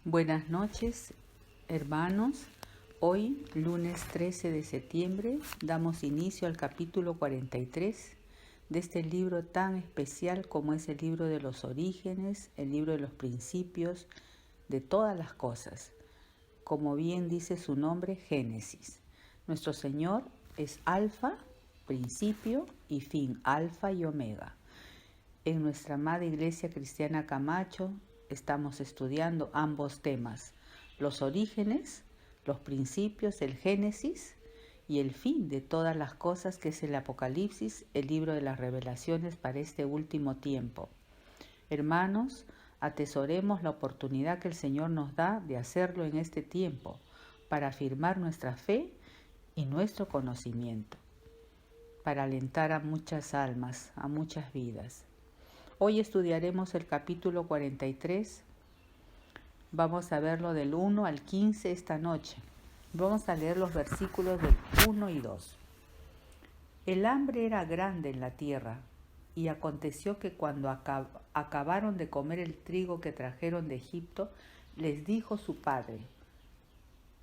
Buenas noches, hermanos. Hoy, lunes 13 de septiembre, damos inicio al capítulo 43 de este libro tan especial como es el libro de los orígenes, el libro de los principios, de todas las cosas. Como bien dice su nombre, Génesis. Nuestro Señor es Alfa, principio y fin, Alfa y Omega. En nuestra amada Iglesia Cristiana Camacho estamos estudiando ambos temas, los orígenes, los principios, el Génesis y el fin de todas las cosas, que es el Apocalipsis, el libro de las revelaciones para este último tiempo. Hermanos, atesoremos la oportunidad que el Señor nos da de hacerlo en este tiempo para afirmar nuestra fe y nuestro conocimiento, para alentar a muchas almas, a muchas vidas. Hoy estudiaremos el capítulo 43. Vamos a verlo del 1 al 15 esta noche. Vamos a leer los versículos del 1 y 2. El hambre era grande en la tierra, y aconteció que cuando acabaron de comer el trigo que trajeron de Egipto, les dijo su padre: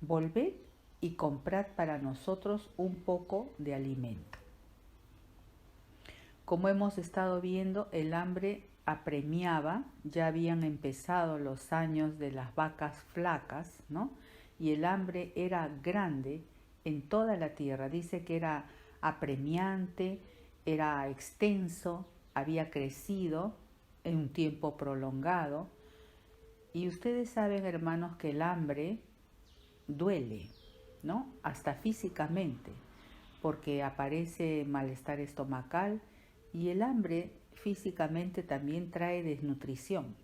volved y comprad para nosotros un poco de alimento. Como hemos estado viendo, el hambre apremiaba, ya habían empezado los años de las vacas flacas, ¿no? Y el hambre era grande en toda la tierra. Dice que era apremiante, era extenso, había crecido en un tiempo prolongado. Y ustedes saben, hermanos, que el hambre duele, ¿no? Hasta físicamente, porque aparece malestar estomacal. Y el hambre físicamente también trae desnutrición.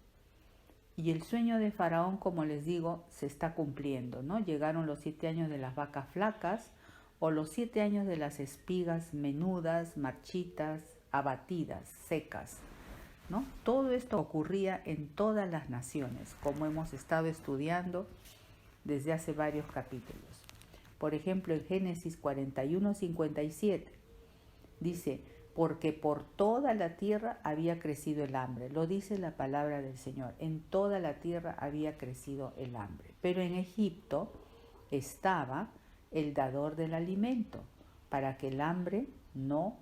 Y el sueño de Faraón, como les digo, se está cumpliendo, ¿no? Llegaron los 7 años de las vacas flacas o los 7 años de las espigas menudas, marchitas, abatidas, secas, ¿no? Todo esto ocurría en todas las naciones, como hemos estado estudiando desde hace varios capítulos. Por ejemplo, en Génesis 41:57 dice: porque por toda la tierra había crecido el hambre. Lo dice la palabra del Señor. En toda la tierra había crecido el hambre. Pero en Egipto estaba el dador del alimento, para que el hambre no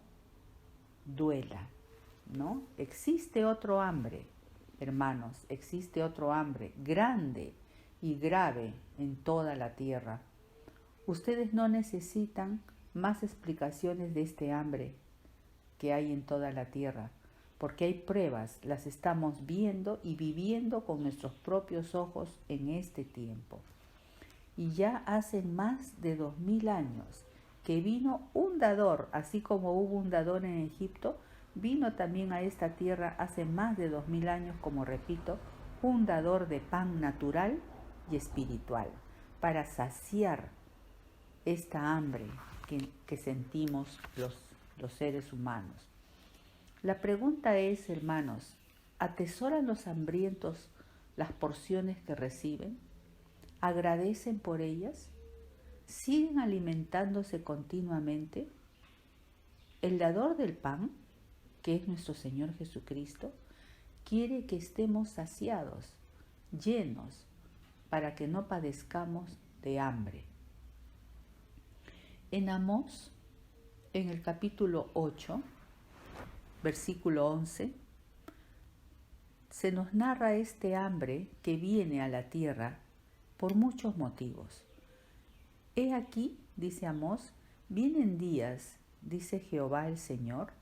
duela, ¿no? Existe otro hambre, hermanos, existe otro hambre grande y grave en toda la tierra. Ustedes no necesitan más explicaciones de este hambre que hay en toda la tierra, porque hay pruebas, las estamos viendo y viviendo con nuestros propios ojos en este tiempo. Y ya hace más de 2000 años que vino un dador, así como hubo un dador en Egipto, vino también a esta tierra hace más de 2000 años, como repito, un dador de pan natural y espiritual, para saciar esta hambre que sentimos los seres humanos. La pregunta es, hermanos, ¿atesoran los hambrientos las porciones que reciben? ¿Agradecen por ellas? ¿Siguen alimentándose continuamente? El dador del pan, que es nuestro Señor Jesucristo, quiere que estemos saciados, llenos, para que no padezcamos de hambre. En Amós, en el capítulo 8, versículo 11, se nos narra este hambre que viene a la tierra por muchos motivos. He aquí, dice Amós, vienen días, dice Jehová el Señor,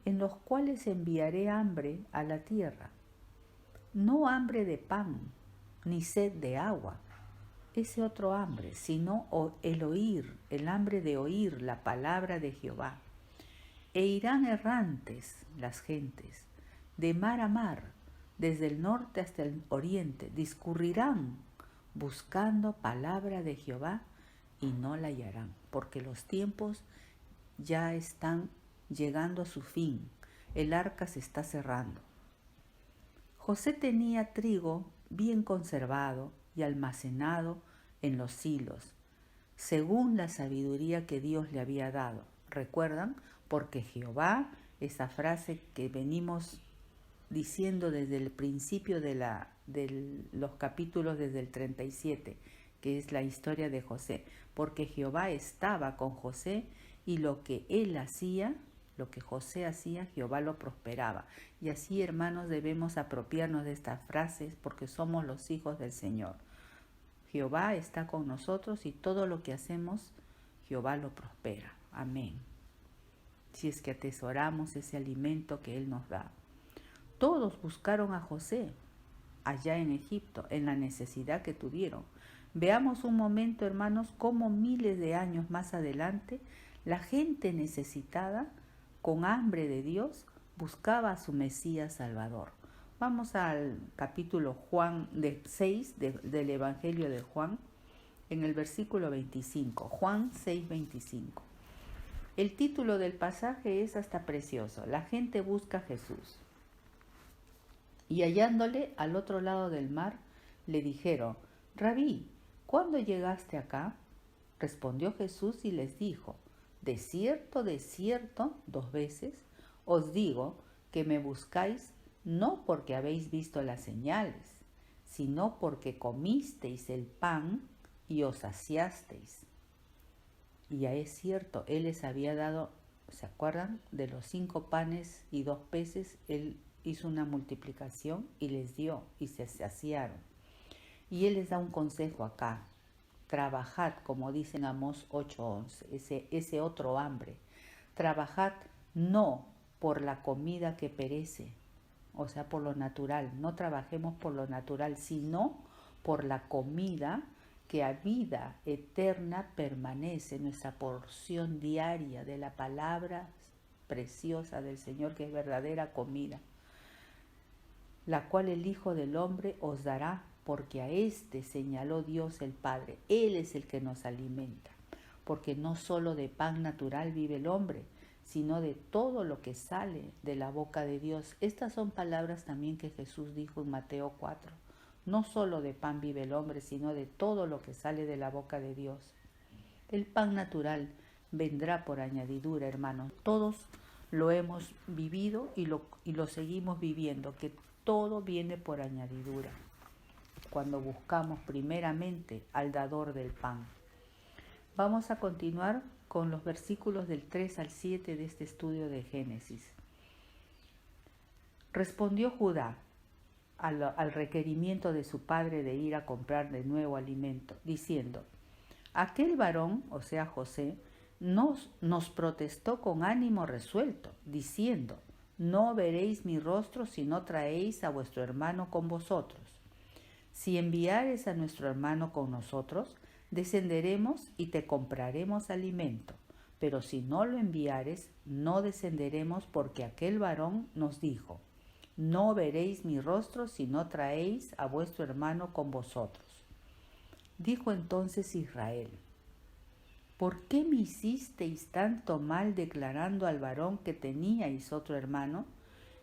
en los cuales enviaré hambre a la tierra. No hambre de pan, ni sed de agua, ese otro hambre, sino el oír, el hambre de oír la palabra de Jehová. E irán errantes las gentes, de mar a mar, desde el norte hasta el oriente, discurrirán buscando palabra de Jehová y no la hallarán, porque los tiempos ya están llegando a su fin, el arca se está cerrando. José tenía trigo bien conservado y almacenado en los silos, según la sabiduría que Dios le había dado. ¿Recuerdan? Porque Jehová, esa frase que venimos diciendo desde el principio de la de los capítulos desde el 37, que es la historia de José, porque Jehová estaba con José y lo que él hacía, lo que José hacía, Jehová lo prosperaba. Y así, hermanos, debemos apropiarnos de estas frases porque somos los hijos del Señor. Jehová está con nosotros y todo lo que hacemos, Jehová lo prospera. Amén. Si es que atesoramos ese alimento que Él nos da. Todos buscaron a José allá en Egipto, en la necesidad que tuvieron. Veamos un momento, hermanos, cómo miles de años más adelante, la gente necesitada, con hambre de Dios, buscaba a su Mesías Salvador. Vamos al capítulo 6 del Evangelio de Juan, en el versículo 25, Juan 6, 25. El título del pasaje es hasta precioso: la gente busca a Jesús. Y hallándole al otro lado del mar, le dijeron: Rabí, ¿cuándo llegaste acá? Respondió Jesús y les dijo: de cierto, 2 veces, os digo que me buscáis no porque habéis visto las señales, sino porque comisteis el pan y os saciasteis. Y ya es cierto, Él les había dado, ¿se acuerdan? De los 5 panes y 2 peces, Él hizo una multiplicación y les dio y se saciaron. Y Él les da un consejo acá: trabajad, como dicen Amós 8:11, ese otro hambre. Trabajad no por la comida que perece, o sea, por lo natural. No trabajemos por lo natural, sino por la comida que a vida eterna permanece, nuestra porción diaria de la palabra preciosa del Señor, que es verdadera comida, la cual el Hijo del Hombre os dará, porque a éste señaló Dios el Padre. Él es el que nos alimenta, porque no solo de pan natural vive el hombre, sino de todo lo que sale de la boca de Dios. Estas son palabras también que Jesús dijo en Mateo 4. No solo de pan vive el hombre, sino de todo lo que sale de la boca de Dios. El pan natural vendrá por añadidura, hermanos. Todos lo hemos vivido y lo seguimos viviendo, que todo viene por añadidura, cuando buscamos primeramente al dador del pan. Vamos a continuar con los versículos del 3 al 7 de este estudio de Génesis. Respondió Judá al requerimiento de su padre de ir a comprar de nuevo alimento, diciendo: aquel varón, o sea José, nos protestó con ánimo resuelto, diciendo: no veréis mi rostro si no traéis a vuestro hermano con vosotros. Si enviares a nuestro hermano con nosotros, descenderemos y te compraremos alimento. Pero si no lo enviares, no descenderemos, porque aquel varón nos dijo: no veréis mi rostro si no traéis a vuestro hermano con vosotros. Dijo entonces Israel: ¿por qué me hicisteis tanto mal declarando al varón que teníais otro hermano?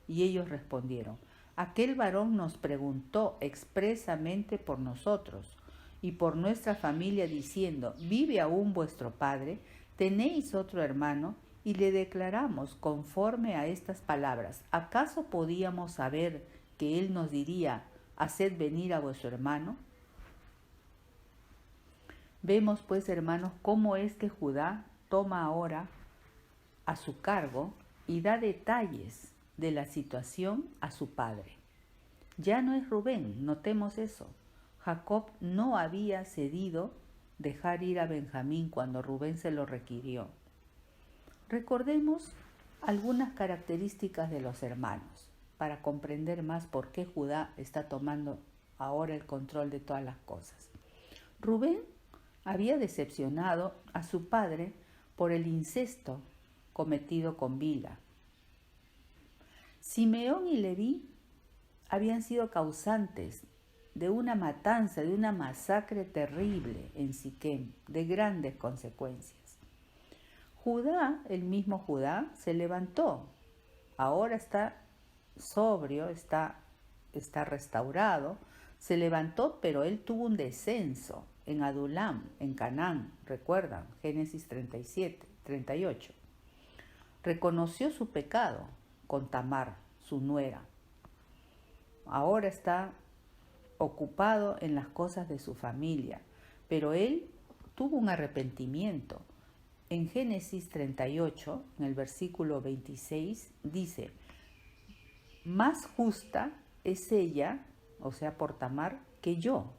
Y ellos respondieron: aquel varón nos preguntó expresamente por nosotros y por nuestra familia, diciendo: ¿vive aún vuestro padre? ¿Tenéis otro hermano? Y le declaramos conforme a estas palabras. ¿Acaso podíamos saber que él nos diría: haced venir a vuestro hermano? Vemos pues, hermanos, cómo es que Judá toma ahora a su cargo y da detalles de la situación a su padre. Ya no es Rubén, notemos eso. Jacob no había cedido dejar ir a Benjamín cuando Rubén se lo requirió. Recordemos algunas características de los hermanos para comprender más por qué Judá está tomando ahora el control de todas las cosas. Rubén había decepcionado a su padre por el incesto cometido con Bilha. Simeón y Leví habían sido causantes de una matanza, de una masacre terrible en Siquem, de grandes consecuencias. Judá, el mismo Judá, se levantó. Ahora está sobrio, está restaurado. Se levantó, pero él tuvo un descenso en Adulam, en Canaán, recuerdan, Génesis 37, 38. Reconoció su pecado con Tamar, su nuera. Ahora está ocupado en las cosas de su familia, pero él tuvo un arrepentimiento. En Génesis 38, en el versículo 26, dice: más justa es ella, o sea, por Tamar, que yo,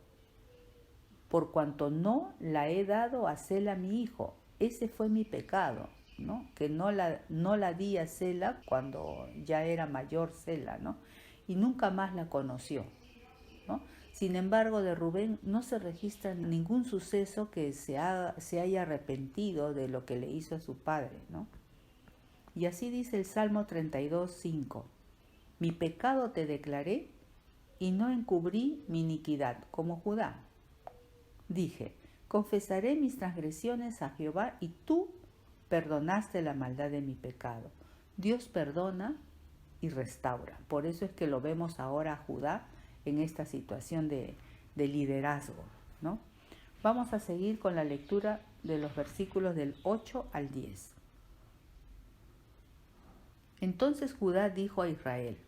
por cuanto no la he dado a Sela mi hijo. Ese fue mi pecado, ¿no? Que no la di a Sela cuando ya era mayor Sela, ¿no? Y nunca más la conoció, ¿no? Sin embargo, de Rubén no se registra ningún suceso que se haya arrepentido de lo que le hizo a su padre, ¿no? Y así dice el Salmo 32:5: mi pecado te declaré y no encubrí mi iniquidad, como Judá. Dije: confesaré mis transgresiones a Jehová, y tú perdonaste la maldad de mi pecado. Dios perdona y restaura. Por eso es que lo vemos ahora a Judá en esta situación de liderazgo, ¿no? Vamos a seguir con la lectura de los versículos del 8 al 10. Entonces Judá dijo a Israel,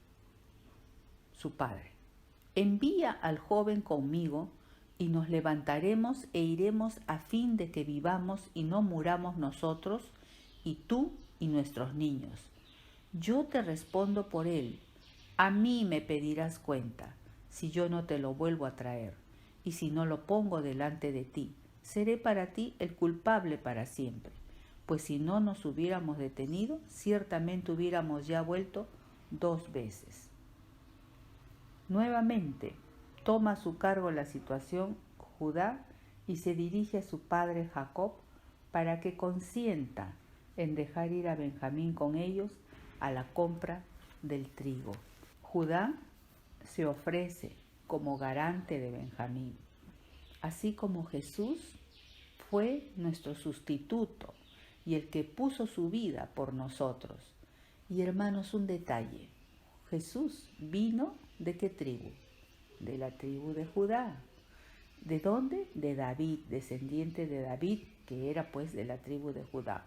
su padre: envía al joven conmigo, y nos levantaremos e iremos, a fin de que vivamos y no muramos nosotros, y tú y nuestros niños. Yo te respondo por él. A mí me pedirás cuenta, si yo no te lo vuelvo a traer, y si no lo pongo delante de ti, seré para ti el culpable para siempre. Pues si no nos hubiéramos detenido, ciertamente hubiéramos ya vuelto 2 veces. Nuevamente toma a su cargo la situación Judá y se dirige a su padre Jacob para que consienta en dejar ir a Benjamín con ellos a la compra del trigo. Judá se ofrece como garante de Benjamín, así como Jesús fue nuestro sustituto y el que puso su vida por nosotros. Y hermanos, un detalle: Jesús vino ¿de qué tribu? De la tribu de Judá. ¿De dónde? De David, descendiente de David, que era pues de la tribu de Judá.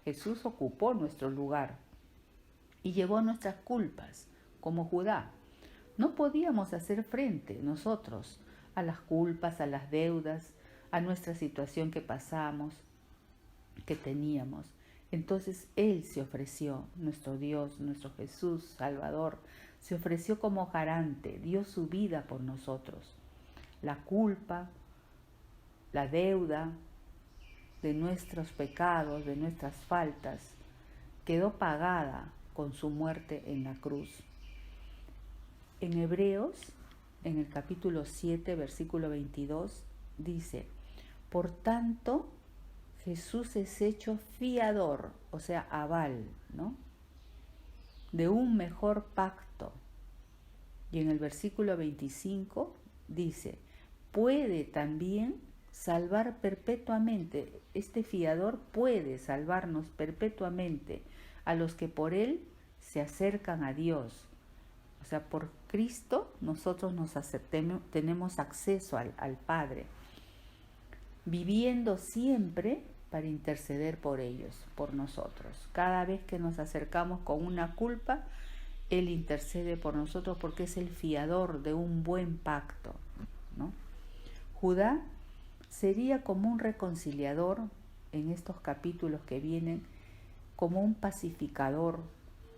Jesús ocupó nuestro lugar y llevó nuestras culpas, como Judá. No podíamos hacer frente nosotros a las culpas, a las deudas, a nuestra situación que pasamos, que teníamos. Entonces Él se ofreció, nuestro Dios, nuestro Jesús, Salvador, se ofreció como garante, dio su vida por nosotros. La culpa, la deuda de nuestros pecados, de nuestras faltas, quedó pagada con su muerte en la cruz. En Hebreos, en el capítulo 7, versículo 22, dice: por tanto, Jesús es hecho fiador, o sea, aval, ¿no?, de un mejor pacto. Y en el versículo 25 dice: puede también salvar perpetuamente. Este fiador puede salvarnos perpetuamente a los que por él se acercan a Dios. O sea, por Cristo nosotros tenemos acceso al Padre, viviendo siempre para interceder por ellos, por nosotros. Cada vez que nos acercamos con una culpa, Él intercede por nosotros porque es el fiador de un buen pacto, ¿no? Judá sería como un reconciliador en estos capítulos que vienen, como un pacificador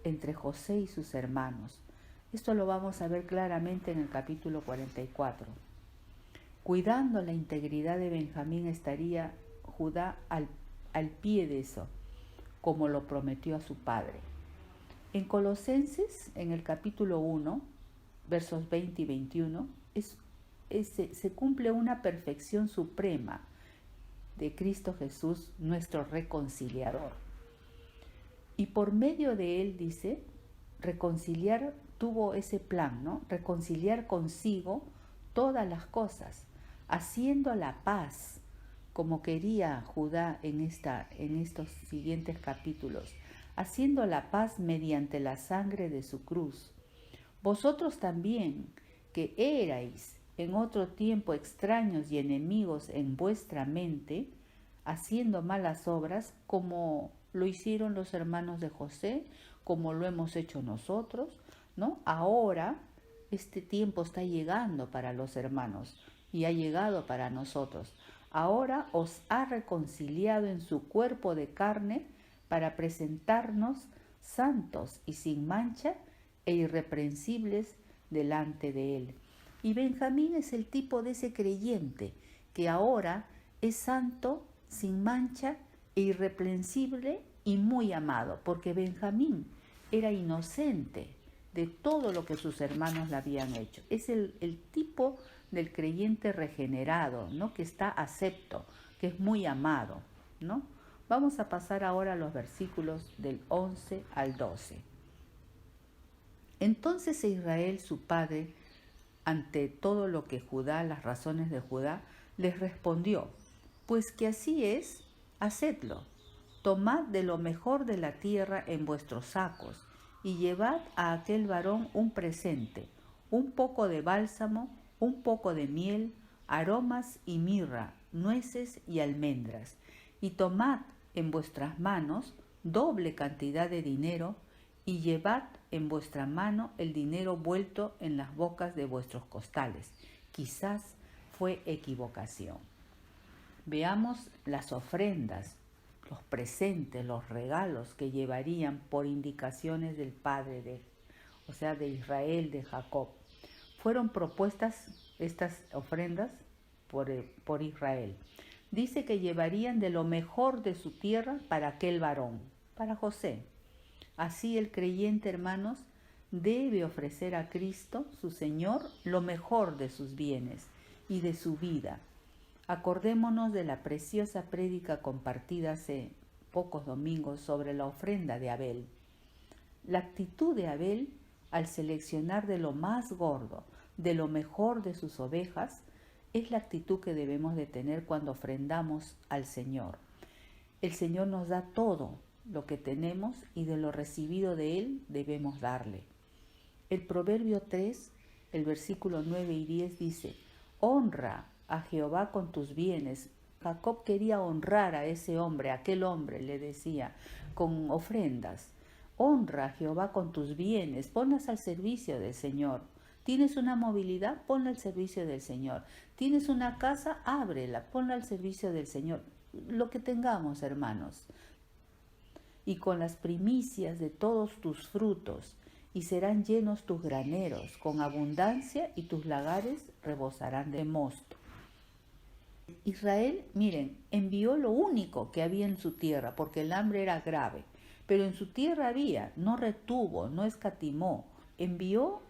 entre José y sus hermanos. Esto lo vamos a ver claramente en el capítulo 44. Cuidando la integridad de Benjamín estaría Judá al pie de eso, como lo prometió a su padre. En Colosenses, en el capítulo 1, versos 20 y 21, se cumple una perfección suprema de Cristo Jesús, nuestro reconciliador. Y por medio de él, dice, reconciliar, tuvo ese plan, ¿no? Reconciliar consigo todas las cosas, haciendo la paz, como quería Judá en estos siguientes capítulos, haciendo la paz mediante la sangre de su cruz. Vosotros también, que erais en otro tiempo extraños y enemigos en vuestra mente, haciendo malas obras, como lo hicieron los hermanos de José, como lo hemos hecho nosotros, ¿no? Ahora este tiempo está llegando para los hermanos y ha llegado para nosotros. Ahora os ha reconciliado en su cuerpo de carne para presentarnos santos y sin mancha e irreprensibles delante de él. Y Benjamín es el tipo de ese creyente que ahora es santo, sin mancha e irreprensible y muy amado, porque Benjamín era inocente de todo lo que sus hermanos le habían hecho. Es el tipo del creyente regenerado, ¿no? Que está acepto, que es muy amado, ¿no? Vamos a pasar ahora a los versículos del 11 al 12. Entonces Israel, su padre, ante todo lo que Judá, las razones de Judá, les respondió: pues que así es, hacedlo. Tomad de lo mejor de la tierra en vuestros sacos, y llevad a aquel varón un presente, un poco de bálsamo, un poco de miel, aromas y mirra, nueces y almendras, y tomad en vuestras manos doble cantidad de dinero, y llevad en vuestra mano el dinero vuelto en las bocas de vuestros costales. Quizás fue equivocación. Veamos las ofrendas, los presentes, los regalos que llevarían por indicaciones del padre de Israel, de Jacob. Fueron propuestas estas ofrendas por Israel. Dice que llevarían de lo mejor de su tierra para aquel varón, para José. Así el creyente, hermanos, debe ofrecer a Cristo, su Señor, lo mejor de sus bienes y de su vida. Acordémonos de la preciosa prédica compartida hace pocos domingos sobre la ofrenda de Abel. La actitud de Abel al seleccionar de lo más gordo, de lo mejor de sus ovejas, es la actitud que debemos de tener cuando ofrendamos al Señor. El Señor nos da todo lo que tenemos y de lo recibido de Él debemos darle. El Proverbio 3, el versículo 9 y 10 dice: honra a Jehová con tus bienes. Jacob quería honrar a ese hombre, aquel hombre le decía, con ofrendas. Honra a Jehová con tus bienes, ponlas al servicio del Señor. ¿Tienes una movilidad? Ponla al servicio del Señor. ¿Tienes una casa? Ábrela, ponla al servicio del Señor. Lo que tengamos, hermanos. Y con las primicias de todos tus frutos, y serán llenos tus graneros con abundancia, y tus lagares rebosarán de mosto. Israel, miren, envió lo único que había en su tierra, porque el hambre era grave, pero en su tierra había, no retuvo, no escatimó, envió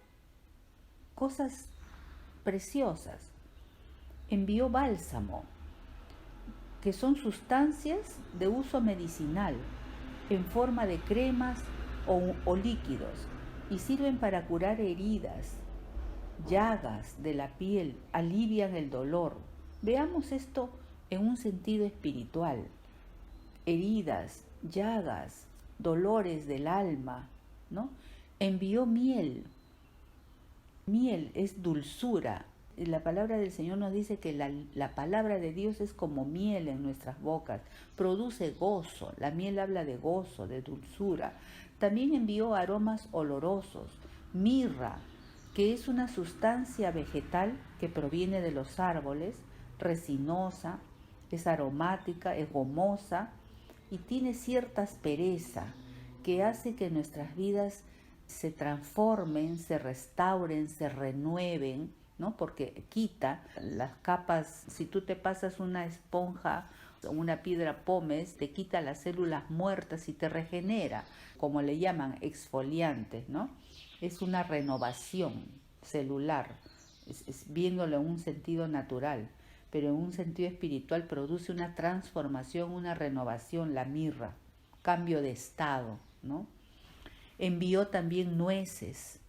cosas preciosas, envió bálsamo, que son sustancias de uso medicinal, en forma de cremas o líquidos, y sirven para curar heridas, llagas de la piel, alivian el dolor. Veamos esto en un sentido espiritual. Heridas, llagas, dolores del alma, ¿no? Envió miel. Miel es dulzura. La palabra del Señor nos dice que la palabra de Dios es como miel en nuestras bocas, produce gozo. La miel habla de gozo, de dulzura. También envió aromas olorosos, mirra, que es una sustancia vegetal que proviene de los árboles, resinosa, es aromática, es gomosa y tiene cierta aspereza que hace que nuestras vidas se transformen, se restauren, se renueven, ¿no? Porque quita las capas. Si tú te pasas una esponja o una piedra pómez, te quita las células muertas y te regenera, como le llaman, exfoliantes, ¿no? Es una renovación celular, viéndolo en un sentido natural, pero en un sentido espiritual produce una transformación, una renovación, la mirra, cambio de estado, ¿no? Envió también nueces,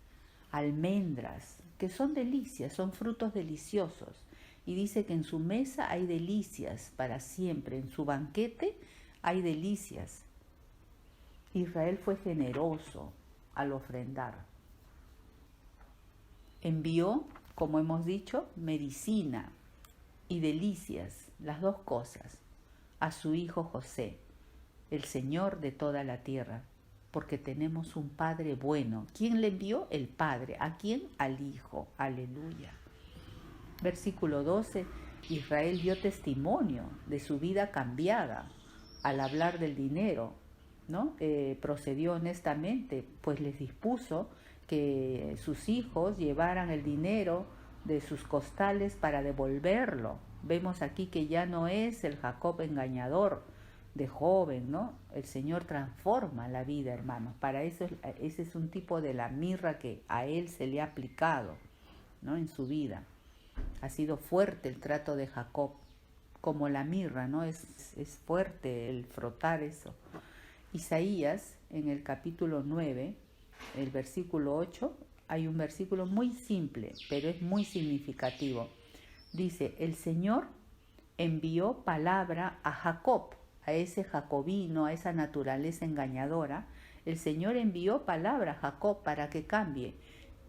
almendras, que son delicias, son frutos deliciosos. Y dice que en su mesa hay delicias para siempre, en su banquete hay delicias. Israel fue generoso al ofrendar. Envió, como hemos dicho, medicina y delicias, las dos cosas, a su hijo José, el Señor de toda la tierra. porque tenemos un Padre bueno. ¿Quién le envió? El Padre. ¿A quién? Al Hijo. Aleluya. Versículo 12. Israel dio testimonio de su vida cambiada al hablar del dinero, ¿no? Procedió honestamente, pues les dispuso que sus hijos llevaran el dinero de sus costales para devolverlo. Vemos aquí que ya no es el Jacob engañador de joven, ¿no? El Señor transforma la vida, hermanos. Para eso, ese es un tipo de la mirra que a él se le ha aplicado, ¿no? En su vida. Ha sido fuerte el trato de Jacob, como la mirra, ¿no? Es fuerte el frotar eso. Isaías, en el capítulo 9, el versículo 8, hay un versículo muy simple, pero es muy significativo. Dice, el Señor envió palabra a Jacob, a ese jacobino, a esa naturaleza engañadora. El Señor envió palabra a Jacob para que cambie.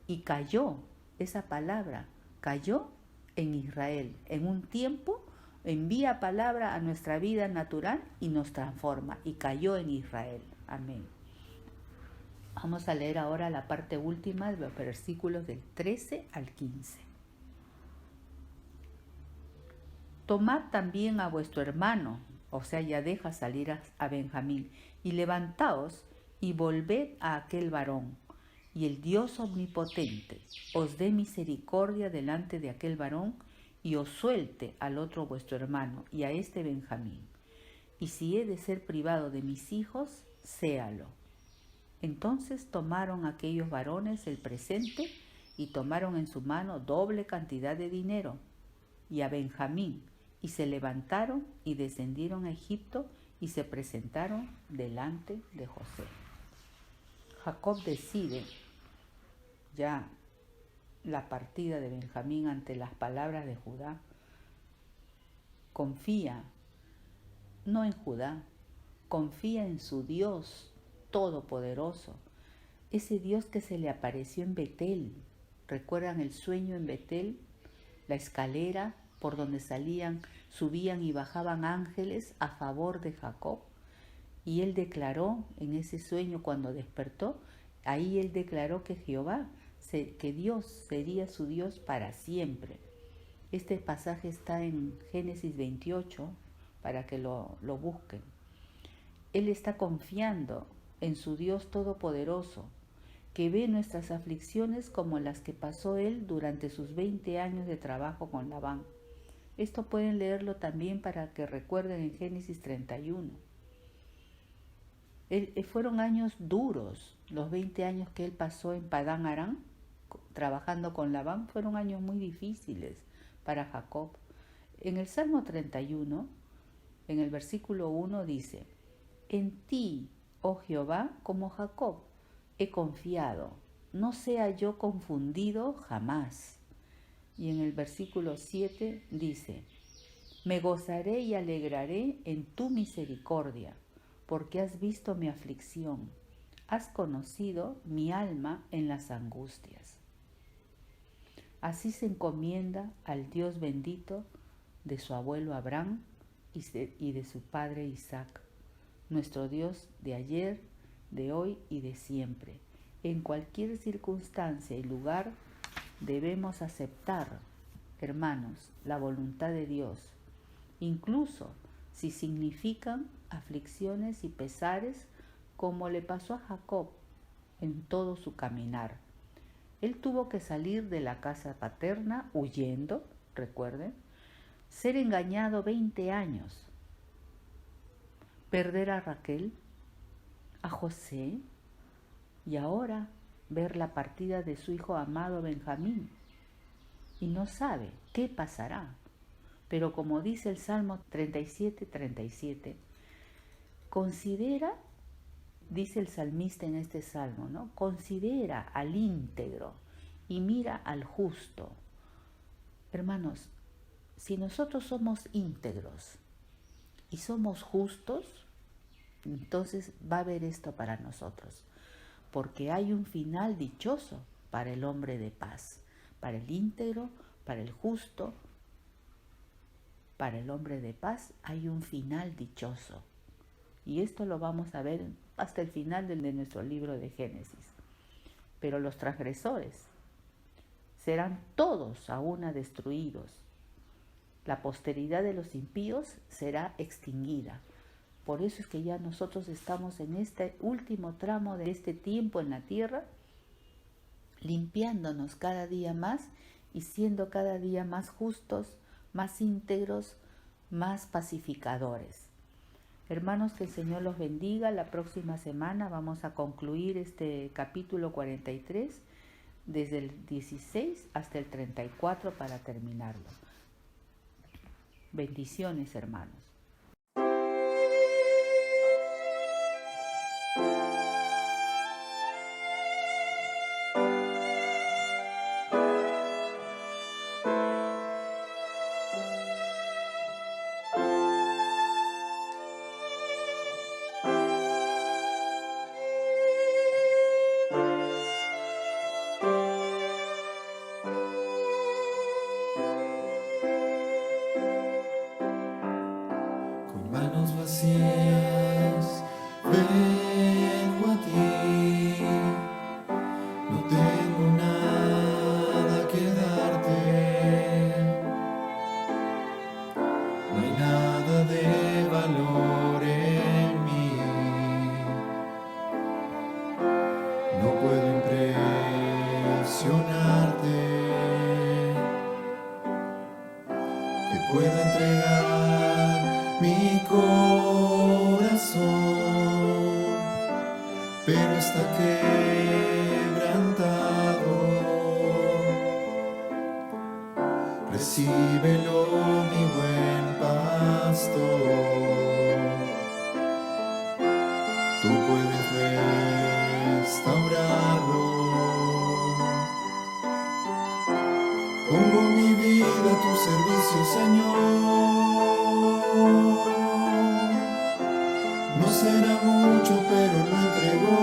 Y cayó esa palabra, cayó en Israel. En un tiempo envía palabra a nuestra vida natural y nos transforma. Y cayó en Israel. Amén. Vamos a leer ahora la parte última de los versículos del 13 al 15. Tomad también a vuestro hermano, o sea, ya deja salir a Benjamín, y levantaos y volved a aquel varón, y el Dios omnipotente os dé misericordia delante de aquel varón, y os suelte al otro vuestro hermano, y a este Benjamín. Y si he de ser privado de mis hijos, séalo. Entonces tomaron aquellos varones el presente, y tomaron en su mano doble cantidad de dinero, y a Benjamín, y se levantaron y descendieron a Egipto y se presentaron delante de José. Jacob decide ya la partida de Benjamín ante las palabras de Judá. Confía no en Judá, confía en su Dios todopoderoso, ese Dios que se le apareció en Betel. ¿Recuerdan el sueño en Betel? La escalera por donde subían y bajaban ángeles a favor de Jacob. Y él declaró en ese sueño cuando despertó, ahí él declaró que que Dios sería su Dios para siempre. Este pasaje está en Génesis 28 para que lo busquen. Él está confiando en su Dios todopoderoso, que ve nuestras aflicciones como las que pasó él durante sus 20 años de trabajo con Labán. Esto pueden leerlo también para que recuerden en Génesis 31. Fueron años duros, los 20 años que él pasó en Padán Aram, trabajando con Labán, fueron años muy difíciles para Jacob. En el Salmo 31, en el versículo 1 dice, en ti, oh Jehová, como Jacob, he confiado, no sea yo confundido jamás. Y en el versículo 7 dice, me gozaré y alegraré en tu misericordia, porque has visto mi aflicción, has conocido mi alma en las angustias. Así se encomienda al Dios bendito de su abuelo Abraham y de su padre Isaac, nuestro Dios de ayer, de hoy y de siempre. En cualquier circunstancia y lugar debemos aceptar, hermanos, la voluntad de Dios, incluso si significan aflicciones y pesares, como le pasó a Jacob en todo su caminar. Él tuvo que salir de la casa paterna huyendo, recuerden, ser engañado 20 años, perder a Raquel, a José, y ahora ver la partida de su hijo amado Benjamín. Y no sabe qué pasará. Pero como dice el Salmo 37, considera, dice el salmista en este salmo, ¿no? Considera al íntegro y mira al justo. Hermanos, si nosotros somos íntegros y somos justos, entonces va a haber esto para nosotros, porque hay un final dichoso para el hombre de paz, para el íntegro, para el justo. Para el hombre de paz hay un final dichoso. Y esto lo vamos a ver hasta el final de nuestro libro de Génesis. Pero los transgresores serán todos a una destruidos. La posteridad de los impíos será extinguida. Por eso es que ya nosotros estamos en este último tramo de este tiempo en la tierra, limpiándonos cada día más y siendo cada día más justos, más íntegros, más pacificadores. Hermanos, que el Señor los bendiga. La próxima semana vamos a concluir este capítulo 43, desde el 16 hasta el 34 para terminarlo. Bendiciones, hermanos. Manos vacías, vengo a ti, no tengo nada que darte, no hay nada de valor en mí, no puedo impresionarte, te puedo entregar mi corazón, pero está quebrantado. Recíbelo, mi buen pastor. Tú puedes restaurarlo. Pongo mi vida a tu servicio, Señor. No será mucho, pero lo entrego.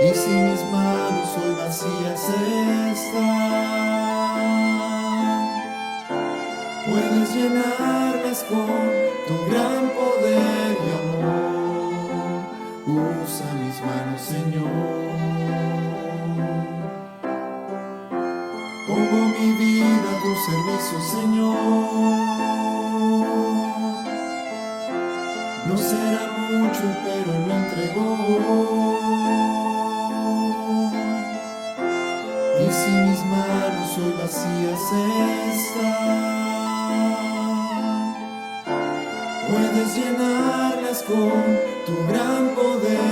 Y si mis manos hoy vacías están, puedes llenarlas con tu gran poder y amor. Usa mis manos, Señor. Pongo mi vida a tu servicio, Señor. No será mucho, pero lo entrego. Y si mis manos hoy vacías están, puedes llenarlas con tu gran poder